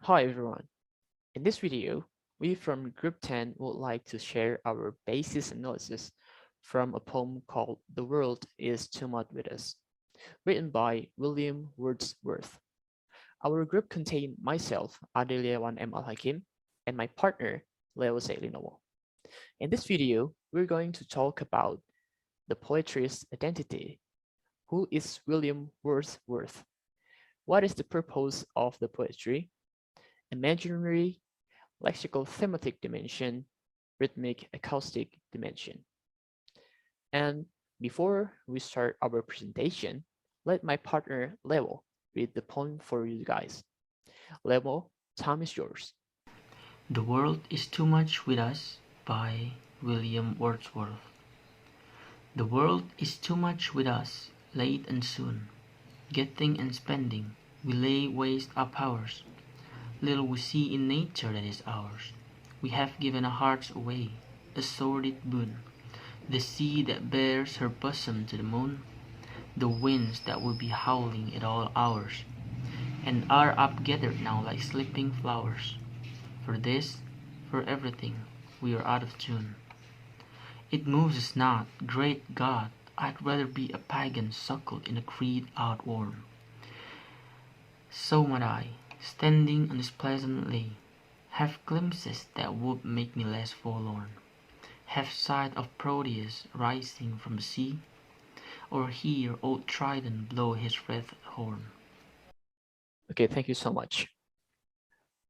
Hi everyone. In this video, we from Group 10 would like to share our basis analysis from a poem called The World is Too Much With Us, written by William Wordsworth. Our group contained myself, Adiliawan M Al Hakim, and my partner, Lewo Say Linowo. In this video, we're going to talk about the poetry's identity. Who is William Wordsworth? What is the purpose of the poetry? Imaginary, lexical thematic dimension, rhythmic acoustic dimension. And before we start our presentation, let my partner Lewo read the poem for you guys. Lewo, time is yours. The World is Too Much With Us by William Wordsworth. The world is too much with us, late and soon. Getting and spending, we lay waste our powers. Little we see in nature that is ours. We have given our hearts away, a sordid boon. The sea that bears her bosom to the moon, the winds that will be howling at all hours, and are up gathered now like sleeping flowers. For this, for everything, we are out of tune. It moves us not, great God, I'd rather be a pagan suckled in a creed outworn. So might I, standing on this pleasant lea, have glimpses that would make me less forlorn, have sight of Proteus rising from the sea, or hear old Triton blow his red horn. Okay, thank you so much.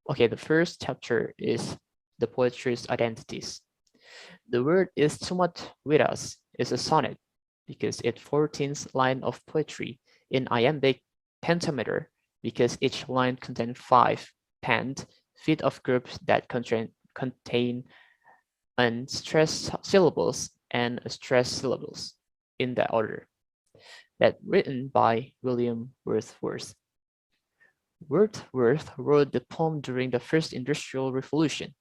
Okay, the first chapter is the poetry's identities. The word is too much with us is a sonnet because its 14th line of poetry in iambic pentameter because each line contains 5 pent feet of groups that contain unstressed syllables and stressed syllables in that order. That written by William Wordsworth. Wordsworth wrote the poem during the first industrial revolution,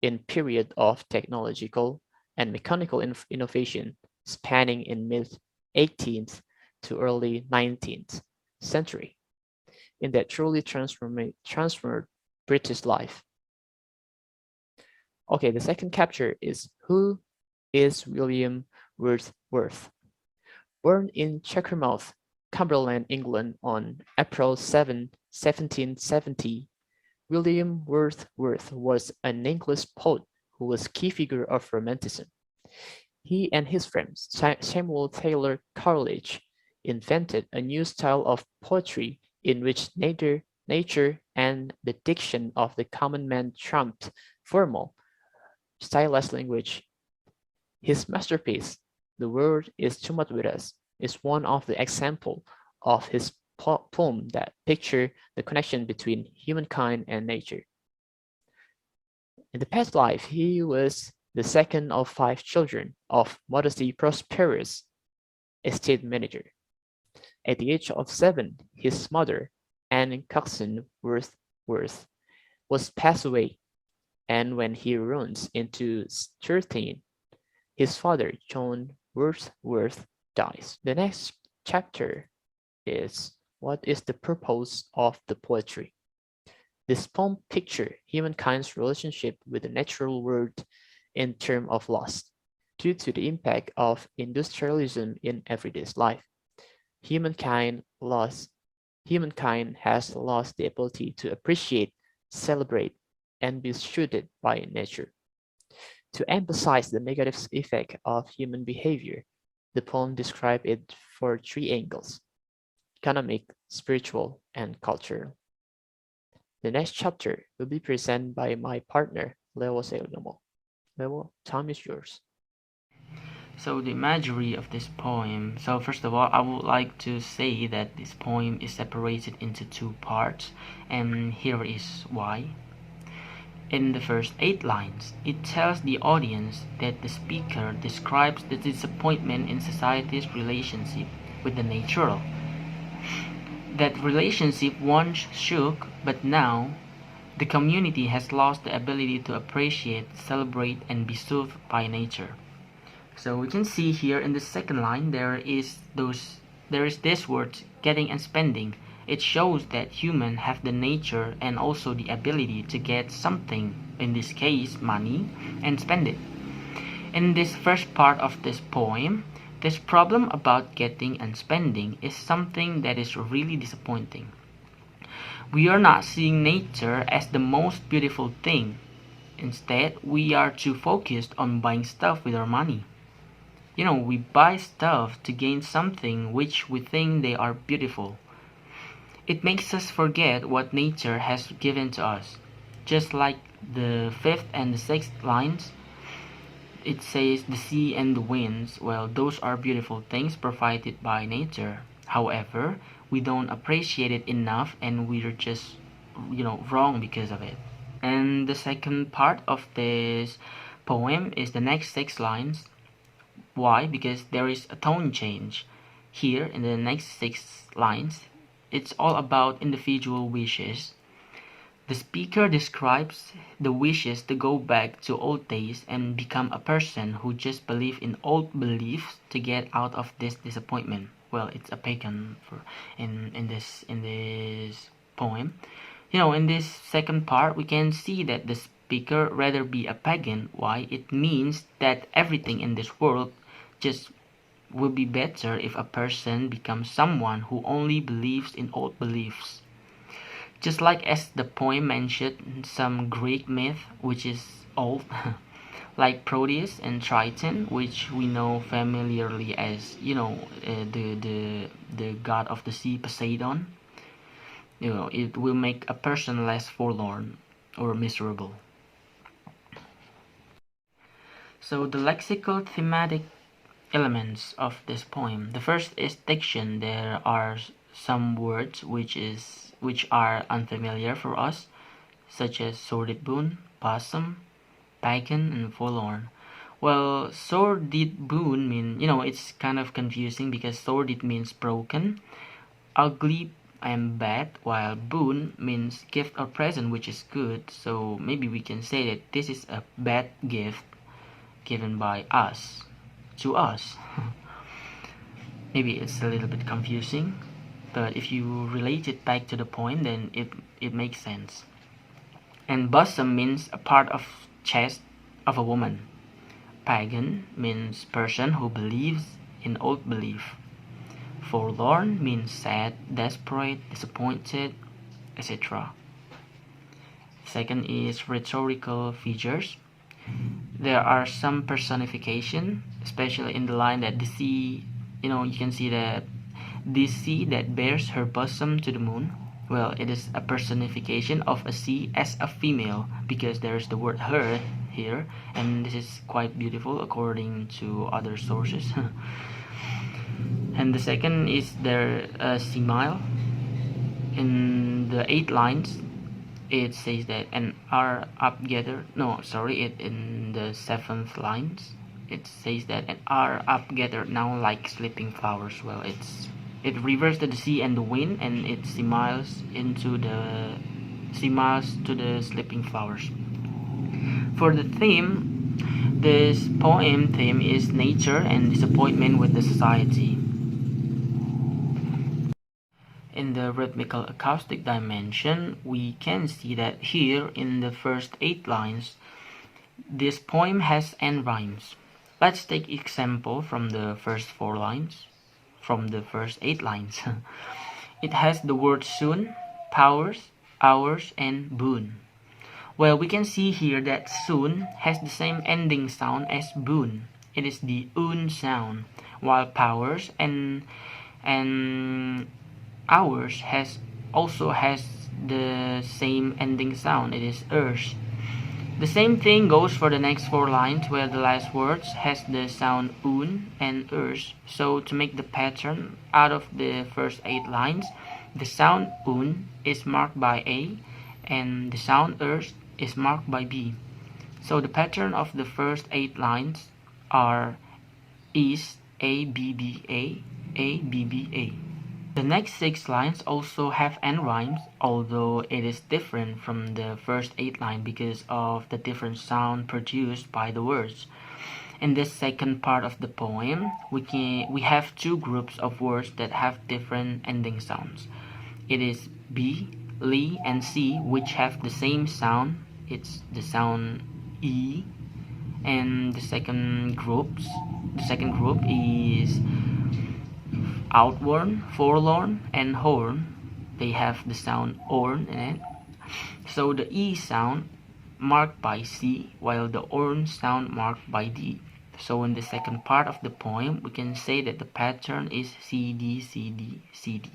in period of technological and mechanical innovation spanning in mid-18th to early 19th century, in that truly transformed British life. Okay, the second chapter is Who is William Wordsworth? Born in Checkermouth, Cumberland, England on April 7, 1770, William Wordsworth was an English poet who was a key figure of Romanticism. He and his friend Samuel Taylor Coleridge invented a new style of poetry in which nature and the diction of the common man trumped formal, stylized language. His masterpiece, The World is Too Much With Us, is one of the examples of his poem that picture the connection between humankind and nature. In the past life, he was the second of 5 children of modestly prosperous estate manager. At the age of 7, his mother, Anne Coxon Wordsworth, was passed away, and when he runs into 13, his father, John Wordsworth, dies. The next chapter is what is the purpose of the poetry? This poem pictures humankind's relationship with the natural world in terms of loss. Due to the impact of industrialism in everyday life, humankind has lost the ability to appreciate, celebrate, and be soothed by nature. To emphasize the negative effect of human behavior, the poem describes it for 3 angles: economic, spiritual, and cultural. The next chapter will be presented by my partner, Lewo Say Linowo. Lewo, time is yours. So the imagery of this poem. So first of all, I would like to say that this poem is separated into 2 parts, and here is why. In the first 8 lines, it tells the audience that the speaker describes the disappointment in society's relationship with the natural. That relationship once shook, but now the community has lost the ability to appreciate, celebrate, and be soothed by nature. So we can see here in the second line there is this word getting and spending, It shows that humans have the nature and also the ability to get something, in this case money, and spend it. In this first part of this poem, this problem about getting and spending is something that is really disappointing. We are not seeing nature as the most beautiful thing. Instead, we are too focused on buying stuff with our money. We buy stuff to gain something which we think they are beautiful. It makes us forget what nature has given to us. Just like the fifth and the sixth lines, it says the sea and the winds. Well, those are beautiful things provided by nature. However, we don't appreciate it enough and we're just, wrong because of it. And the second part of this poem is the next 6 lines. Why? Because there is a tone change. Here in the next 6 lines, it's all about individual wishes. The speaker describes the wishes to go back to old days and become a person who just believes in old beliefs to get out of this disappointment. Well, it's a pagan in this poem. In this second part, we can see that the speaker rather be a pagan. Why? It means that everything in this world just would be better if a person becomes someone who only believes in old beliefs. Just like as the poem mentioned some Greek myth which is old, like Proteus and Triton, which we know familiarly as the god of the sea, Poseidon. It will make a person less forlorn or miserable. So the lexical thematic elements of this poem. The first is diction. There are some words which are unfamiliar for us, such as sordid boon, bosom, pagan, and forlorn. Well, sordid boon mean it's kind of confusing because sordid means broken, ugly and bad, while boon means gift or present, which is good. So maybe we can say that this is a bad gift given by us to us. Maybe it's a little bit confusing, but if you relate it back to the point, then it makes sense. And bosom means a part of chest of a woman. Pagan means person who believes in old belief. Forlorn means sad, desperate, disappointed, etc. Second is rhetorical features. There are some personification, especially in the line that the sea, you can see that this sea that bears her bosom to the moon. Well, it is a personification of a sea as a female because there's the word her here, and this is quite beautiful according to other sources. And the second is their simile. In the 8 lines, it says that and are up together. No, sorry, in the 7th lines, it says that and are up together now like sleeping flowers. Well, it refers to the sea and the wind, and it similes to the sleeping flowers. For the theme, this poem theme is nature and disappointment with the society. In the rhythmical acoustic dimension, we can see that here in the first 8 lines, this poem has end rhymes. Let's take example from the first 4 lines, from the first 8 lines. It has the word soon, powers, hours, and boon. Well, we can see here that soon has the same ending sound as boon. It is the un sound, while powers and hours also has the same ending sound. It is ers. The same thing goes for the next 4 lines, where the last words has the sound un and ers. So to make the pattern out of the first 8 lines, the sound un is marked by a and the sound ers is marked by b. So the pattern of the first 8 lines are is a b b a b b a. The next 6 lines also have end rhymes, although it is different from the first 8 lines because of the different sound produced by the words. In this second part of the poem, we have 2 groups of words that have different ending sounds. it is B, Li, and C, which have the same sound. It's the sound E. And the second group is outward, forlorn, and horn. They have the sound orn in it. So the E sound marked by C, while the orn sound marked by D. So in the second part of the poem, we can say that the pattern is C D C D C D.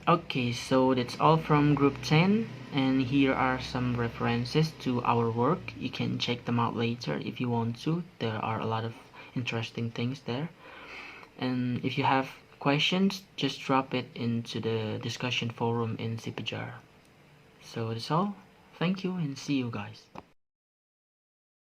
Okay, so that's all from group 10, and here are some references to our work. You can check them out later if you want to. There are a lot of interesting things there. And if you have questions, just drop it into the discussion forum in Zipajar. So that's all. Thank you and see you guys.